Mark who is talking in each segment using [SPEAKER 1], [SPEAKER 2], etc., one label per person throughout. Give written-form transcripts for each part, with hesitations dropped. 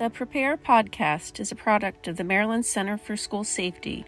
[SPEAKER 1] The Prepare podcast is a product of the Maryland Center for School Safety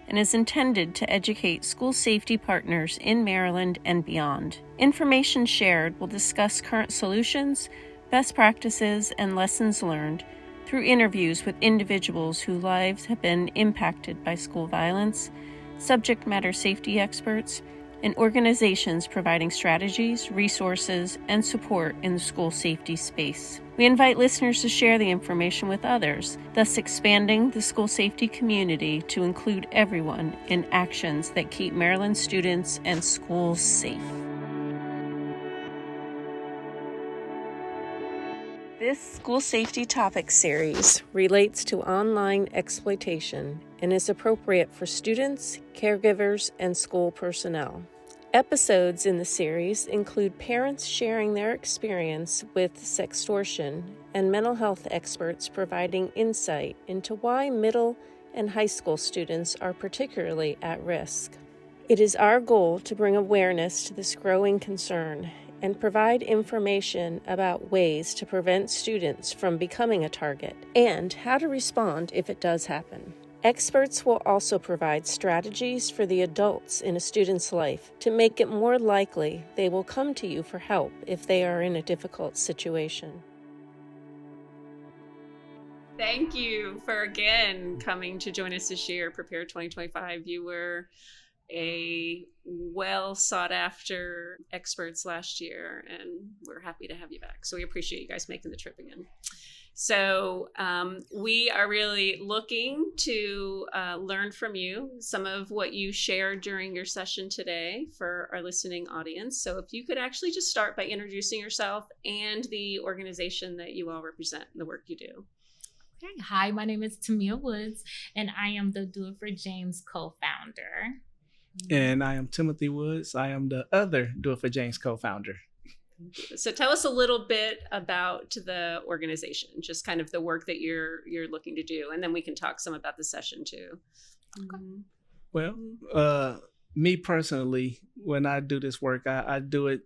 [SPEAKER 1] and is intended to educate school safety partners in Maryland and beyond. Information shared will discuss current solutions, best practices, and lessons learned through interviews with individuals whose lives have been impacted by school violence, subject matter safety experts, and organizations providing strategies, resources, and support in the school safety space. We invite listeners to share the information with others, thus expanding the school safety community to include everyone in actions that keep Maryland students and schools safe. This school safety topic series relates to online exploitation and is appropriate for students, caregivers, and school personnel. Episodes in the series include parents sharing their experience with sextortion and mental health experts providing insight into why middle and high school students are particularly at risk. It is our goal to bring awareness to this growing concern and provide information about ways to prevent students from becoming a target and how to respond if it does happen. Experts will also provide strategies for the adults in a student's life to make it more likely they will come to you for help if they are in a difficult situation. Thank you for again coming to join us this year, Prepare 2025. You were a well sought after experts last year, and we're happy to have you back. So we appreciate you guys making the trip again. So we are really looking to learn from you some of what you shared during your session today for our listening audience. So if you could actually just start by introducing yourself and the organization that you all represent and the work you do.
[SPEAKER 2] Okay. Hi, my name is Tamia Woods, and I am the Do It for James co-founder.
[SPEAKER 3] And I am Timothy Woods. I am the other Do It for James co-founder.
[SPEAKER 1] So tell us a little bit about the organization, just kind of the work that you're looking to do, and then we can talk some about the session too.
[SPEAKER 2] Okay.
[SPEAKER 3] Well, me personally, when I do this work, I do it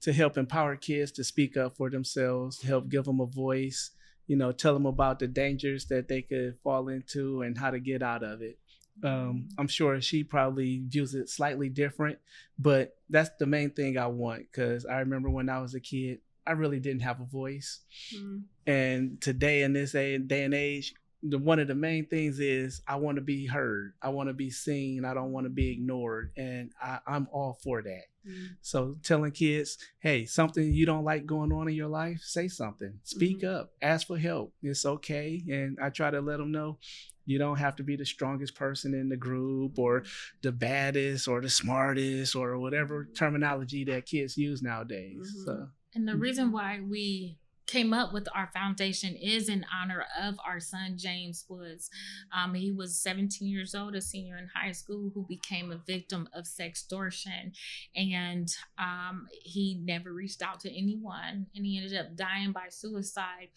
[SPEAKER 3] to help empower kids to speak up for themselves, to help give them a voice, tell them about the dangers that they could fall into and how to get out of it. I'm sure she probably views it slightly different, but that's the main thing I want, because I remember when I was a kid, I really didn't have a voice. And today in this day and age, one of the main things is I want to be heard. I want to be seen. I don't want to be ignored. And I'm all for that. So telling kids, hey, something you don't like going on in your life, say something, speak up, ask for help. It's okay. And I try to let them know you don't have to be the strongest person in the group or the baddest or the smartest or whatever terminology that kids use nowadays. So.
[SPEAKER 2] And the reason why we came up with our foundation is in honor of our son, James Woods. He was 17 years old, a senior in high school, who became a victim of sextortion. And he never reached out to anyone, and he ended up dying by suicide.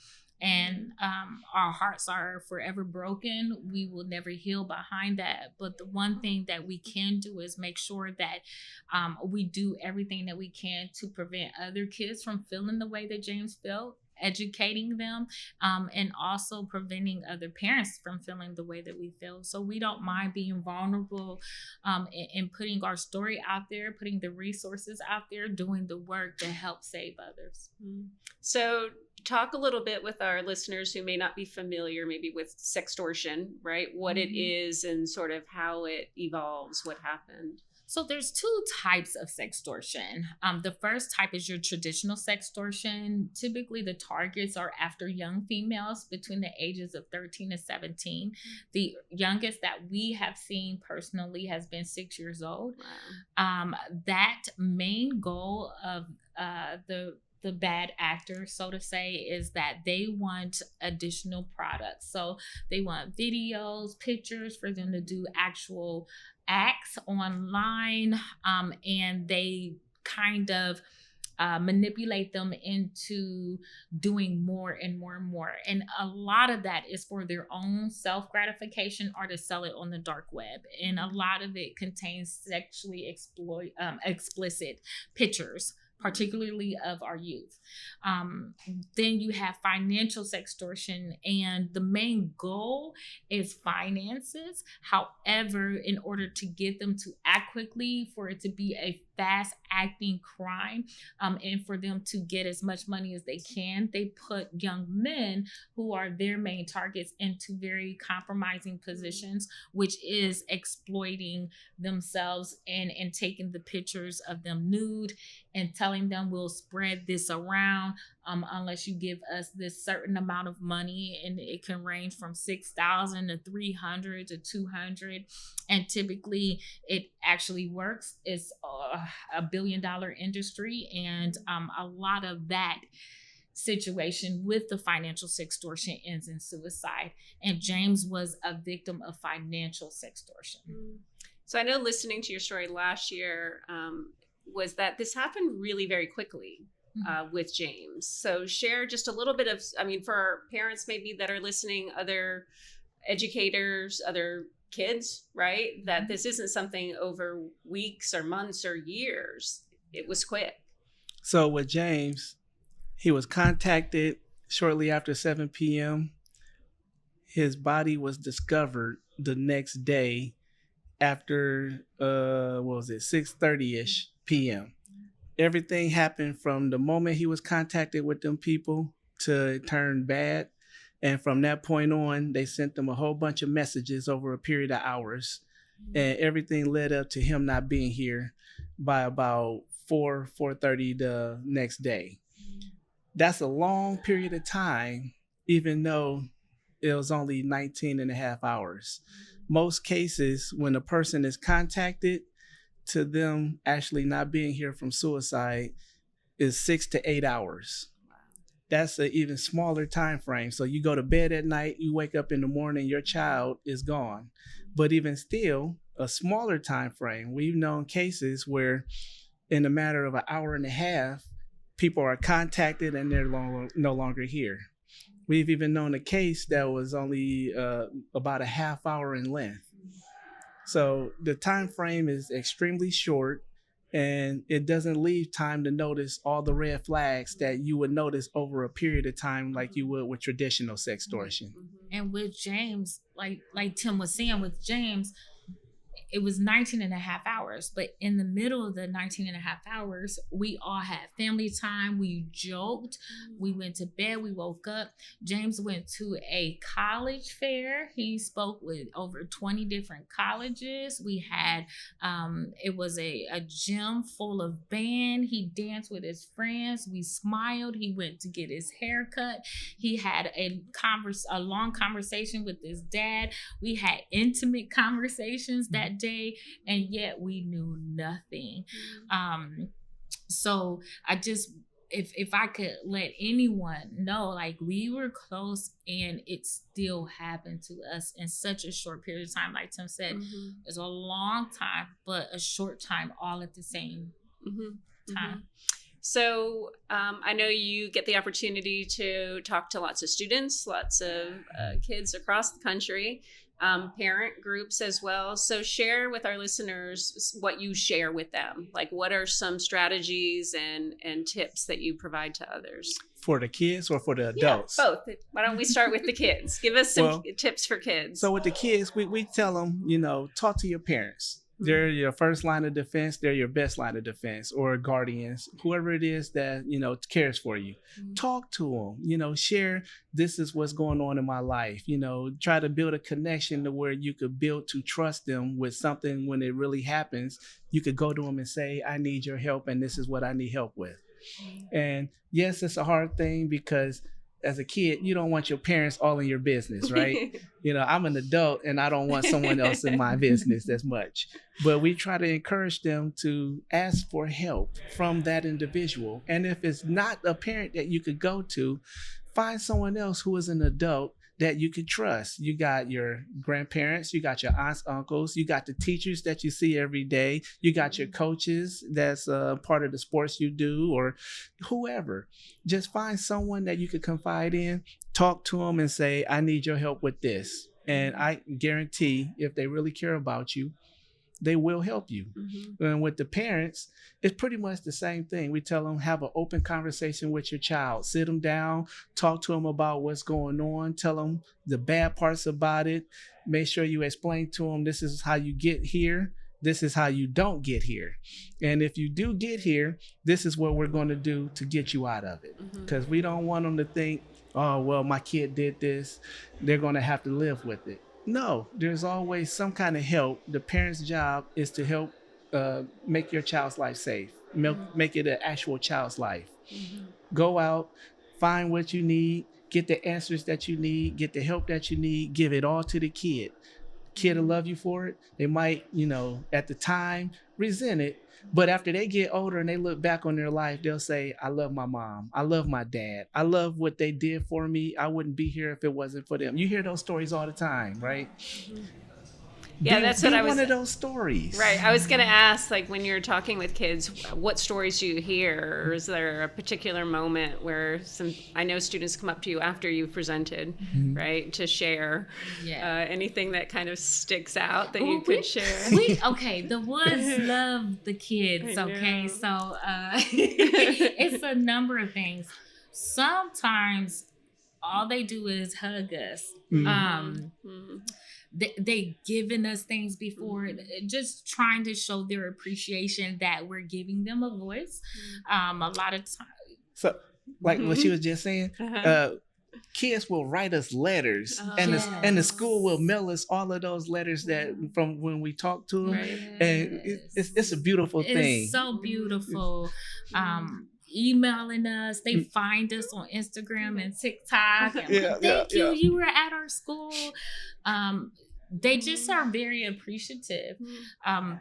[SPEAKER 2] And our hearts are forever broken. We will never heal behind that. But the one thing that we can do is make sure that we do everything that we can to prevent other kids from feeling the way that James felt, educating them, and also preventing other parents from feeling the way that we feel. So we don't mind being vulnerable and putting our story out there, putting the resources out there, doing the work to help save others.
[SPEAKER 1] So talk a little bit with our listeners who may not be familiar maybe with sextortion, right? What it is and sort of how it evolves, what happened.
[SPEAKER 2] So there's two types of sextortion. The first type is your traditional sextortion. Typically, the targets are after young females between the ages of 13 to 17. The youngest that we have seen personally has been 6 years old.
[SPEAKER 1] Wow.
[SPEAKER 2] That main goal of the bad actor, so to say, is that they want additional products. So they want videos, pictures for them to do actual acts online, and they kind of manipulate them into doing more and more and more. And a lot of that is for their own self-gratification or to sell it on the dark web. And a lot of it contains sexually explicit pictures, particularly of our youth. Then you have financial sextortion, and the main goal is finances. However, in order to get them to act quickly, for it to be a fast acting crime, and for them to get as much money as they can, they put young men who are their main targets into very compromising positions, which is exploiting themselves and taking the pictures of them nude and telling them, we'll spread this around unless you give us this certain amount of money. And it can range from $6,000 to $300 to $200. And typically it actually works. It's a $1 billion industry. And a lot of that situation with the financial sextortion ends in suicide. And James was a victim of financial sextortion.
[SPEAKER 1] So I know, listening to your story last year, was that this happened really very quickly with James. So share just a little bit of, for our parents maybe that are listening, other educators, other kids, right? That this isn't something over weeks or months or years. It was quick.
[SPEAKER 3] So with James, he was contacted shortly after 7 p.m. His body was discovered the next day after 6:30ish p.m. Everything happened from the moment he was contacted with them people to it turned bad. And from that point on, they sent them a whole bunch of messages over a period of hours. And everything led up to him not being here by about 4:30 the next day. That's a long period of time, even though it was only 19 and a half hours. Most cases, when a person is contacted, to them actually not being here from suicide is 6 to 8 hours. That's an even smaller time frame. So you go to bed at night, you wake up in the morning, your child is gone. But even still, a smaller time frame. We've known cases where in a matter of an hour and a half, people are contacted and they're no longer here. We've even known a case that was only about a half hour in length. So the time frame is extremely short, and it doesn't leave time to notice all the red flags that you would notice over a period of time like you would with traditional sextortion.
[SPEAKER 2] And with James, like Tim was saying, with James, it was 19 and a half hours, but in the middle of the 19 and a half hours, we all had family time. We joked, we went to bed, we woke up. James went to a college fair. He spoke with over 20 different colleges. We had, it was a gym full of band. He danced with his friends. We smiled. He went to get his hair cut. He had a long conversation with his dad. We had intimate conversations that day, and yet we knew nothing. So I just, if I could let anyone know, like, we were close and it still happened to us in such a short period of time. Like Tim said, it's a long time, but a short time all at the same time.
[SPEAKER 1] So I know you get the opportunity to talk to lots of students, lots of kids across the country, parent groups as well. So share with our listeners what you share with them. Like, what are some strategies and tips that you provide to others?
[SPEAKER 3] For the kids or for the adults?
[SPEAKER 1] Yeah, both. Why don't we start with the kids? Give us some tips for kids.
[SPEAKER 3] So with the kids, we tell them, talk to your parents. They're your first line of defense. They're your best line of defense, or guardians, whoever it is that, cares for you. Talk to them, share, this is what's going on in my life. Try to build a connection to where you could build to trust them with something. When it really happens, you could go to them and say, I need your help, and this is what I need help with. And yes, it's a hard thing because as a kid, you don't want your parents all in your business, right? I'm an adult and I don't want someone else in my business as much. But we try to encourage them to ask for help from that individual. And if it's not a parent that you could go to, find someone else who is an adult that you can trust. You got your grandparents, you got your aunts, uncles, you got the teachers that you see every day, you got your coaches that's part of the sports you do, or whoever. Just find someone that you could confide in, talk to them and say, I need your help with this. And I guarantee if they really care about you, they will help you. And with the parents, it's pretty much the same thing. We tell them, have an open conversation with your child. Sit them down, talk to them about what's going on, tell them the bad parts about it. Make sure you explain to them, this is how you get here. This is how you don't get here. And if you do get here, this is what we're going to do to get you out of it. Because we don't want them to think, oh, well, my kid did this. They're going to have to live with it. No, there's always some kind of help. The parent's job is to help make your child's life safe, make it an actual child's life. Go out, find what you need, get the answers that you need, get the help that you need, give it all to the kid. Kid will love you for it. They might, at the time resent it, but after they get older and they look back on their life, they'll say, I love my mom. I love my dad. I love what they did for me. I wouldn't be here if it wasn't for them. You hear those stories all the time, right?
[SPEAKER 1] Yeah, that's what I was.
[SPEAKER 3] One of those stories,
[SPEAKER 1] right? I was going to ask, like, when you're talking with kids, what stories do you hear, or is there a particular moment where I know students come up to you after you've presented, right, to share anything that kind of sticks out that you could share.
[SPEAKER 2] The Woods love the kids. Okay, so it's a number of things. Sometimes all they do is hug us. They given us things before, just trying to show their appreciation that we're giving them a voice. A lot of times.
[SPEAKER 3] So, like what she was just saying, kids will write us letters, and the school will mail us all of those letters that from when we talk to them, and it's a beautiful thing.
[SPEAKER 2] It's so beautiful. Emailing us, they find us on Instagram and TikTok. And thank you. You were at our school. They just are very appreciative.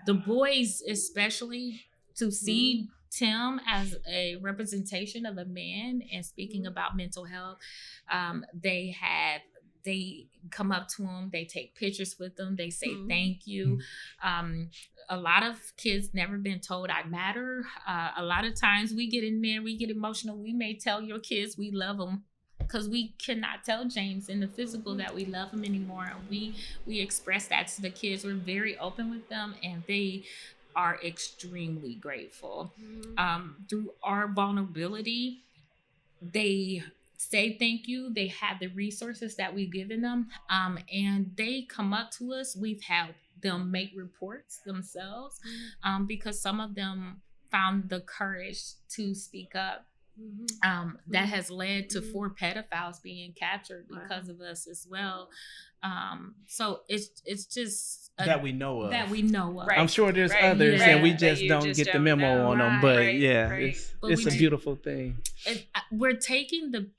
[SPEAKER 2] The boys, especially, to see Tim as a representation of a man and speaking about mental health, they come up to him, they take pictures with them, they say thank you. A lot of kids never been told I matter. A lot of times we get in there, we get emotional. We may tell your kids we love them, because we cannot tell James in the physical that we love him anymore. And we express that to the kids. We're very open with them, and they are extremely grateful. Through our vulnerability, they say thank you. They have the resources that we've given them, and they come up to us. We've helped them make reports themselves, because some of them found the courage to speak up. That has led to 4 pedophiles being captured because of us as well. So it's just
[SPEAKER 3] that we know of.
[SPEAKER 2] Right.
[SPEAKER 3] I'm sure there's others, and we just don't get the memo on them. But it's a beautiful thing.
[SPEAKER 2] We're taking the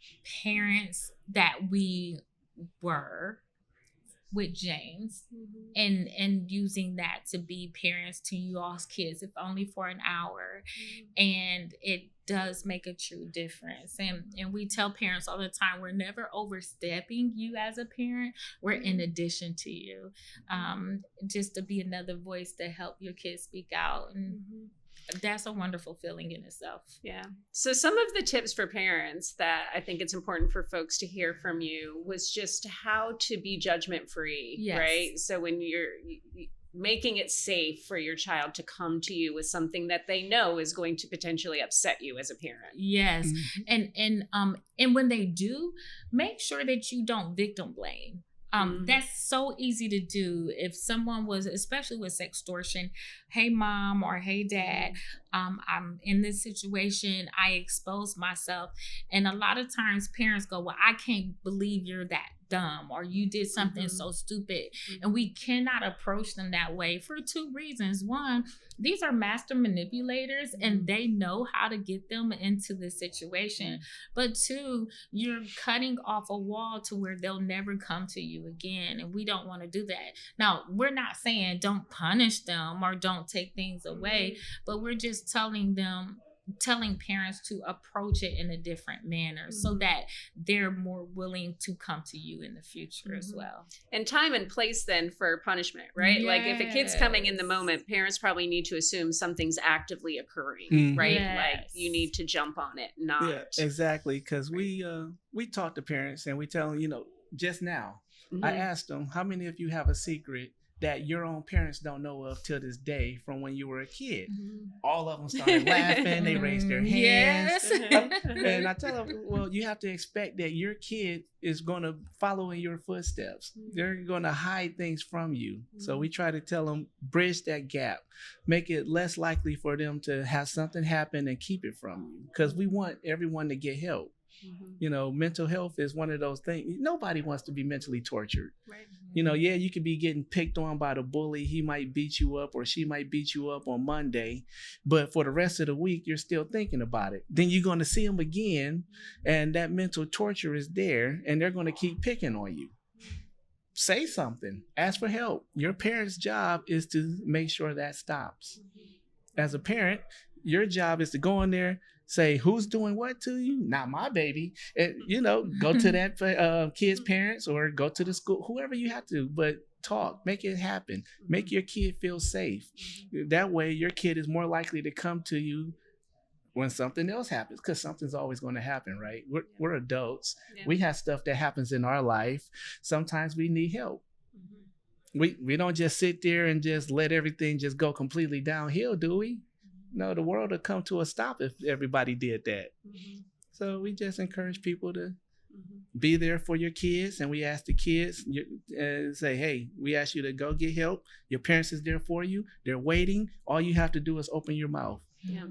[SPEAKER 2] parents that we were with James and using that to be parents to you all's kids, if only for an hour. And it does make a true difference. And we tell parents all the time, we're never overstepping you as a parent. We're in addition to you, just to be another voice to help your kids speak out. And that's a wonderful feeling in itself.
[SPEAKER 1] Yeah. So some of the tips for parents that I think it's important for folks to hear from you was just how to be judgment free, right? So when you're making it safe for your child to come to you with something that they know is going to potentially upset you as a parent.
[SPEAKER 2] Yes. And when they do, make sure that you don't victim blame. That's so easy to do. If someone was, especially with sextortion, hey mom or hey dad, I'm in this situation, I exposed myself. And a lot of times parents go, well, I can't believe you're that dumb, or you did something so stupid. And we cannot approach them that way for 2 reasons. One, these are master manipulators and they know how to get them into this situation. But 2, you're cutting off a wall to where they'll never come to you again. And we don't want to do that. Now, we're not saying don't punish them or don't take things away, but we're just telling parents to approach it in a different manner so that they're more willing to come to you in the future as well.
[SPEAKER 1] And time and place then for punishment, right?
[SPEAKER 2] Yes.
[SPEAKER 1] Like if a kid's coming in the moment, parents probably need to assume something's actively occurring, right?
[SPEAKER 2] Yes.
[SPEAKER 1] Like you need to jump on it, not.
[SPEAKER 3] Yeah, exactly. Because we talk to parents and we tell them, just now, I asked them, how many of you have a secret that your own parents don't know of till this day from when you were a kid.
[SPEAKER 2] Mhm.
[SPEAKER 3] All of them started laughing. They raised their hands.
[SPEAKER 2] Yes.
[SPEAKER 3] And I tell them, well, you have to expect that your kid is going to follow in your footsteps. They're going to hide things from you. So we try to tell them, bridge that gap, make it less likely for them to have something happen and keep it from you. Because we want everyone to get help. You know, mental health is one of those things. Nobody wants to be mentally tortured.
[SPEAKER 1] Right.
[SPEAKER 3] You know, yeah, you could be getting picked on by the bully. He might beat you up or she might beat you up on Monday. But for the rest of the week, you're still thinking about it. Then you're going to see them again. And that mental torture is there. And they're going to keep picking on you. Say something. Ask for help. Your parents' job is to make sure that stops. As a parent, your job is to go in there, say, who's doing what to you? Not my baby. And, you know, go to that kid's parents or go to the school, whoever you have to, but talk, make it happen. Make your kid feel safe. That way, your kid is more likely to come to you when something else happens, because something's always going to happen, right? We're adults. Yeah. We have stuff that happens in our life. Sometimes we need help. We don't just sit there and just let everything just go completely downhill, do we? No, the world would come to a stop if everybody did that. So we just encourage people to be there for your kids. And we ask the kids, say, hey, we ask you to go get help. Your parents is there for you. They're waiting. All you have to do is open your mouth.
[SPEAKER 1] Yeah.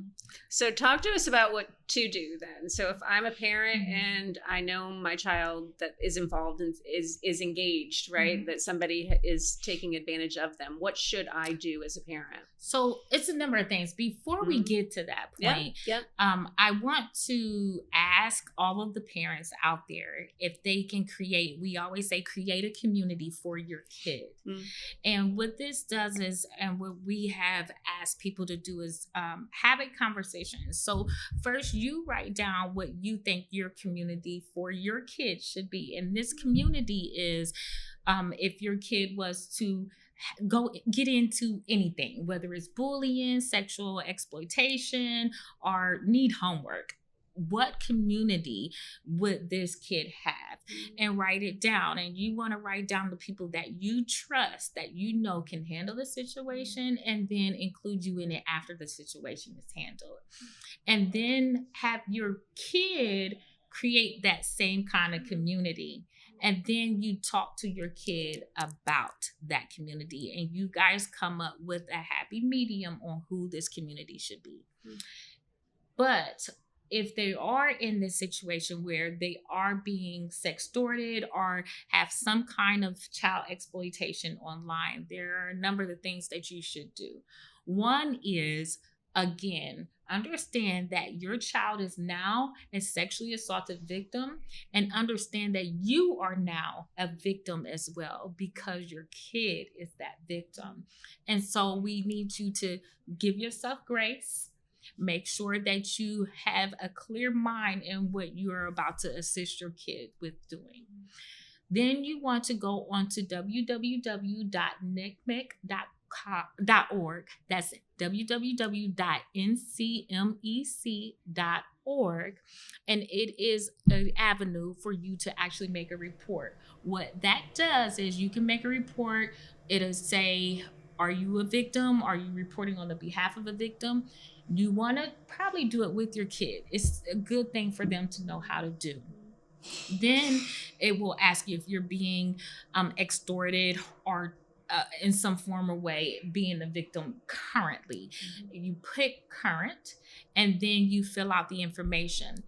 [SPEAKER 1] So talk to us about what to do then. So if I'm a parent and I know my child that is involved and is engaged, right? That somebody is taking advantage of them. What should I do as a parent?
[SPEAKER 2] So it's a number of things. Before we get to that point, I want to ask all of the parents out there if they can create, we always say, create a community for your kid. And what this does is, and what we have asked people to do is have a conversation. So first, you write down what you think your community for your kid should be. And this community is if your kid was to go get into anything, whether it's bullying, sexual exploitation, or need homework, what community would this kid have? And write it down. And you want to write down the people that you trust, that you know can handle the situation, and then include you in it after the situation is handled. And then have your kid create that same kind of community. And then you talk to your kid about that community, and you guys come up with a happy medium on who this community should be. But if they are in this situation where they are being sextorted or have some kind of child exploitation online, there are a number of things that you should do. One is, again, understand that your child is now a sexually assaulted victim, and understand that you are now a victim as well, because your kid is that victim. And so we need you to give yourself grace. Make sure that you have a clear mind in what you're about to assist your kid with doing. Then you want to go on to www.ncmec.org. That's www.ncmec.org. And it is an avenue for you to actually make a report. What that does is you can make a report. It'll say, are you a victim? Are you reporting on the behalf of a victim? You want to probably do it with your kid. It's a good thing for them to know how to do. Then it will ask you if you're being extorted or in some form or way being the victim currently. You pick current, and then you fill out the information.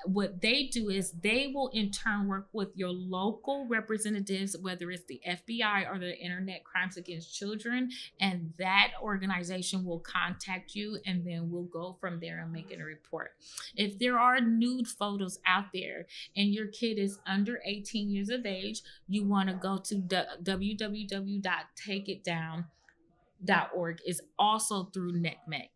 [SPEAKER 2] What they do is they will in turn work with your local representatives, whether it's the FBI or the Internet Crimes Against Children, and that organization will contact you, and then we'll go from there and make it a report. If there are nude photos out there and your kid is under 18 years of age, you want to go to www.takeitdown.org. Is also through NCMEC.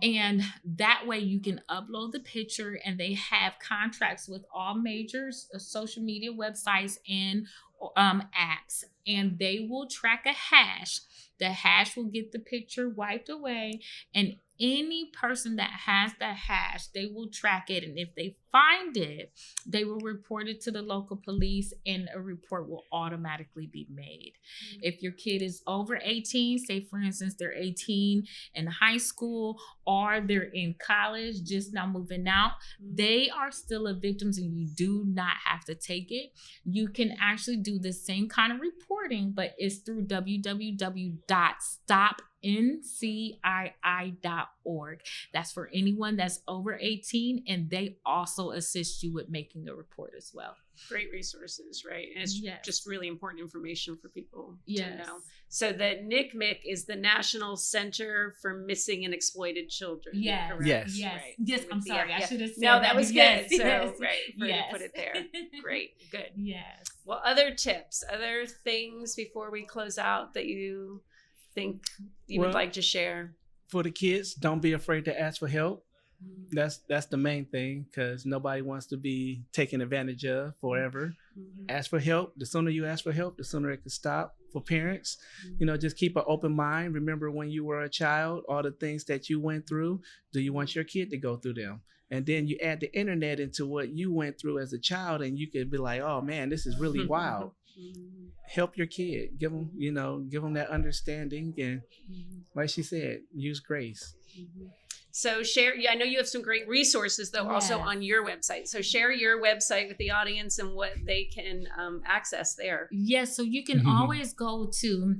[SPEAKER 2] And that way you can upload the picture, and they have contracts with all major social media websites and apps, and they will track a hash. The hash will get the picture wiped away, and any person that has that hash, they will track it. And if they find it, they will report it to the local police and a report will automatically be made. If your kid is over 18, say for instance, they're 18 in high school or they're in college, just now moving out, they are still a victims and you do not have to take it. You can actually do the same kind of reporting, but it's through www.stopncii.org. That's for anyone that's over 18, and they also assist you with making a report as well.
[SPEAKER 4] Great resources, right? And it's just really important information for people to know. So the NCMEC is the National Center for Missing and Exploited Children.
[SPEAKER 2] Yes.
[SPEAKER 4] Correct?
[SPEAKER 2] Yes.
[SPEAKER 4] Right.
[SPEAKER 2] Yes. I'm sorry. I should have said
[SPEAKER 4] that was
[SPEAKER 2] yes.
[SPEAKER 4] good. So,
[SPEAKER 2] yes.
[SPEAKER 4] right. To put it there. Great. Good.
[SPEAKER 2] Yes.
[SPEAKER 4] Well, other tips, other things before we close out that you think you would like to share?
[SPEAKER 3] For the kids, don't be afraid to ask for help. That's the main thing, because nobody wants to be taken advantage of forever. Ask for help. The sooner you ask for help, the sooner it can stop. For parents, just keep an open mind. Remember when you were a child, all the things that you went through. Do you want your kid to go through them? And then you add the internet into what you went through as a child, and you could be like, oh man, this is really wild. Help your kid. Give them that understanding, and like she said, use grace.
[SPEAKER 4] So share, I know you have some great resources though, also on your website. So share your website with the audience and what they can access there.
[SPEAKER 2] Yes, so you can always go to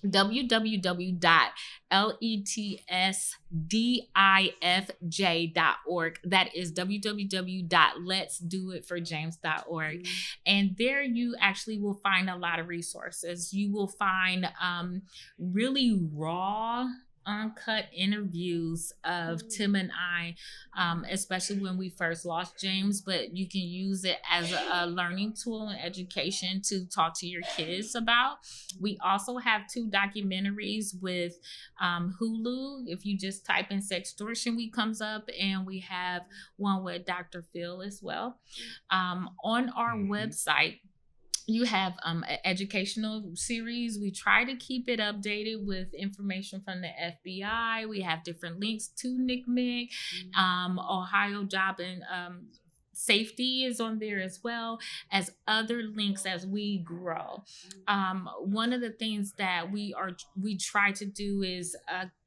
[SPEAKER 2] www.letsdifj.org. That is www.letsdoitforjames.org. And there you actually will find a lot of resources. You will find really raw, uncut interviews of Tim and I, especially when we first lost James, but you can use it as a learning tool and education to talk to your kids about. We also have 2 documentaries with Hulu. If you just type in sextortion, we comes up, and we have one with Dr. Phil as well. On our website, you have an educational series. We try to keep it updated with information from the FBI. We have different links to NCMEC. Ohio Job and Safety is on there, as well as other links as we grow. One of the things that we try to do is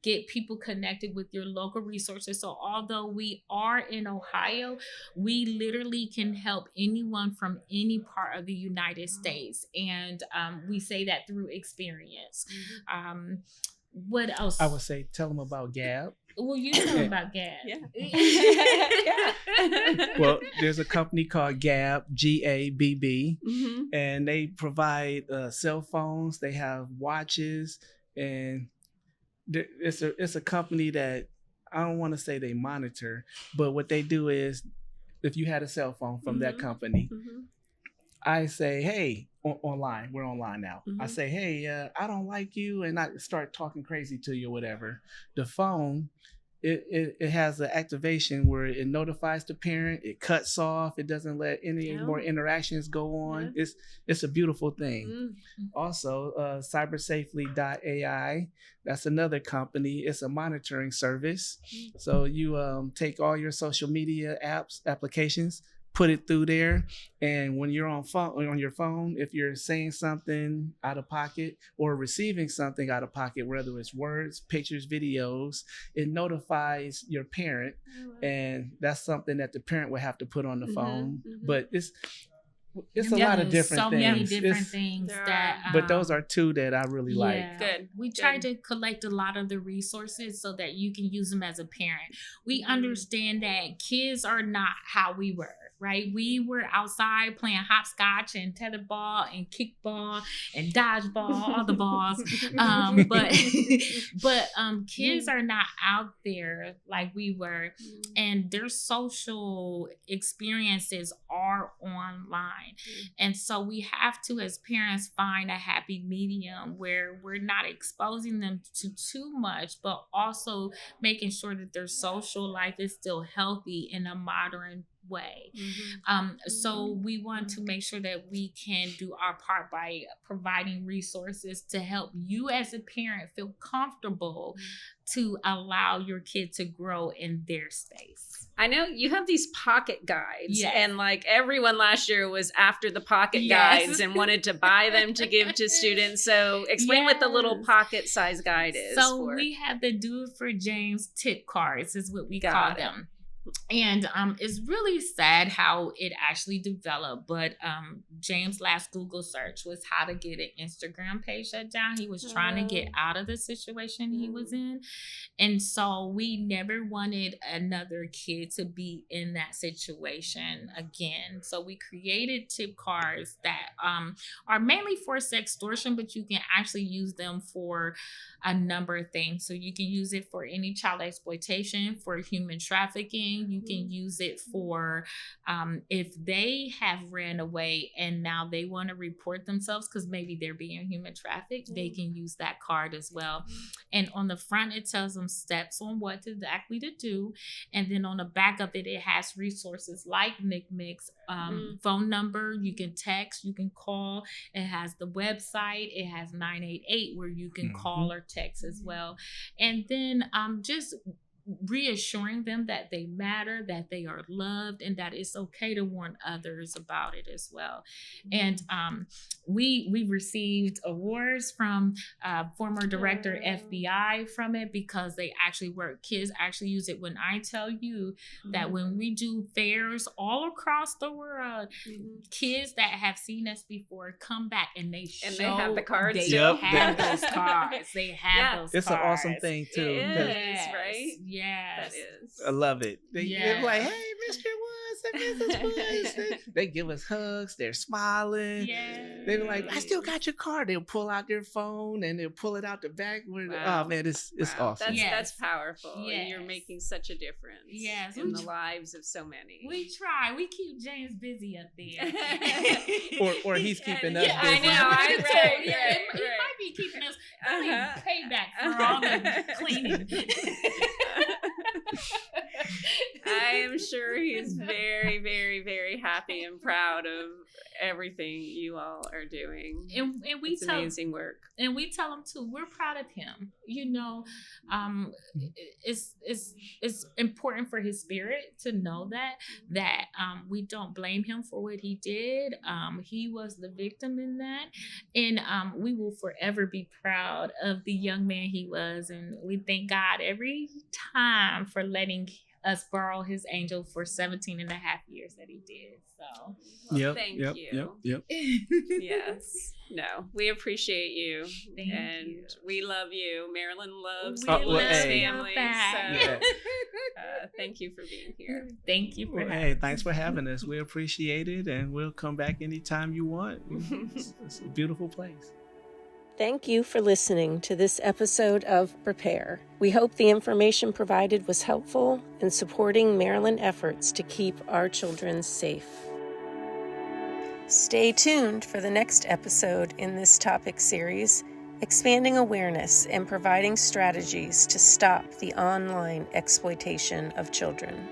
[SPEAKER 2] get people connected with your local resources. So although we are in Ohio, we literally can help anyone from any part of the United States. And we say that through experience. What else?
[SPEAKER 3] I would say tell them about Gab.
[SPEAKER 2] Well, you tell them about Gab.
[SPEAKER 3] Well, there's a company called Gab, Gabb, and they provide cell phones. They have watches, and it's a company that I don't want to say they monitor, but what they do is, if you had a cell phone from that company, I say, hey, online, we're online now. I say, hey, I don't like you, and I start talking crazy to you or whatever. The phone, it has an activation where it notifies the parent, it cuts off, it doesn't let any more interactions go on. It's a beautiful thing. Also, cybersafely.ai, that's another company. It's a monitoring service. So you take all your social media applications, put it through there, and when you're on your phone, if you're saying something out of pocket or receiving something out of pocket, whether it's words, pictures, videos, it notifies your parent, and that's something that the parent would have to put on the phone. But it's a lot of different things.
[SPEAKER 2] Many different things that.
[SPEAKER 3] But those are 2 that I really like.
[SPEAKER 4] Good.
[SPEAKER 2] We try to collect a lot of the resources so that you can use them as a parent. We understand that kids are not how we were. Right, we were outside playing hopscotch and tetherball and kickball and dodgeball, all the balls. But kids are not out there like we were, and their social experiences are online. And so we have to, as parents, find a happy medium where we're not exposing them to too much, but also making sure that their social life is still healthy in a modern way. So we want to make sure that we can do our part by providing resources to help you as a parent feel comfortable to allow your kid to grow in their space.
[SPEAKER 4] I know you have these pocket guides, and like everyone last year was after the pocket guides and wanted to buy them to give to students. So explain what the little pocket size guide is.
[SPEAKER 2] So we have the Do It for James tip cards is what we call them. And it's really sad how it actually developed, but James' last Google search was how to get an Instagram page shut down. He was trying to get out of the situation he was in. And so we never wanted another kid to be in that situation again. So we created tip cards that are mainly for sextortion, but you can actually use them for a number of things. So you can use it for any child exploitation, for human trafficking. You can use it for if they have ran away and now they want to report themselves because maybe they're being human trafficked, they can use that card as well. And on the front, it tells them steps on what exactly to do. And then on the back of it, it has resources like NCMEC's phone number. You can text, you can call. It has the website. It has 988 where you can call or text as well. And then just reassuring them that they matter, that they are loved, and that it's okay to warn others about it as well. And we received awards from former director FBI from it because they actually work. Kids actually use it. When I tell you that when we do fairs all across the world, kids that have seen us before come back and they have the cards. They have those cards. They have those cards.
[SPEAKER 3] It's an awesome thing too.
[SPEAKER 4] It is, right?
[SPEAKER 2] Yes.
[SPEAKER 4] That is.
[SPEAKER 3] I love it. They're like, hey, Mr. Woods and Mrs. Woods. They give us hugs. They're smiling.
[SPEAKER 2] Yeah.
[SPEAKER 3] They're like, I still got your card. They'll pull out their phone and they'll pull it out the back. Oh, man, it's awesome.
[SPEAKER 4] That's powerful. Yes. And you're making such a difference in the lives of so many.
[SPEAKER 2] We try. We keep James busy up there.
[SPEAKER 3] or he's keeping us busy.
[SPEAKER 4] I know.
[SPEAKER 2] He might be keeping us payback for all the cleaning.
[SPEAKER 4] I am sure he's very, very, very happy and proud of everything you all are doing.
[SPEAKER 2] And we
[SPEAKER 4] it's amazing work.
[SPEAKER 2] And we tell him too, we're proud of him. You know, it's important for his spirit to know that we don't blame him for what he did. He was the victim in that. And we will forever be proud of the young man he was. And we thank God every time for letting us borrow his angel for 17 and a half years that he did. So
[SPEAKER 4] thank you. Yes. No, we appreciate you.
[SPEAKER 2] Thank you.
[SPEAKER 4] We love you. Marilyn loves
[SPEAKER 2] this
[SPEAKER 4] family. So thank you for being here.
[SPEAKER 2] Thank you for
[SPEAKER 3] thanks for having us. We appreciate it, and we'll come back anytime you want. It's a beautiful place.
[SPEAKER 1] Thank you for listening to this episode of Prepare. We hope the information provided was helpful in supporting Maryland efforts to keep our children safe. Stay tuned for the next episode in this topic series, expanding awareness and providing strategies to stop the online exploitation of children.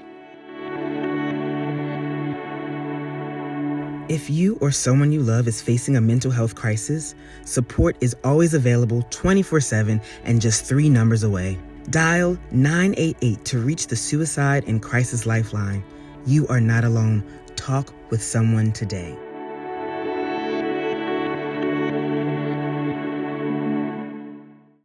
[SPEAKER 5] If you or someone you love is facing a mental health crisis, support is always available 24/7 and just 3 numbers away. Dial 988 to reach the Suicide and Crisis Lifeline. You are not alone. Talk with someone today.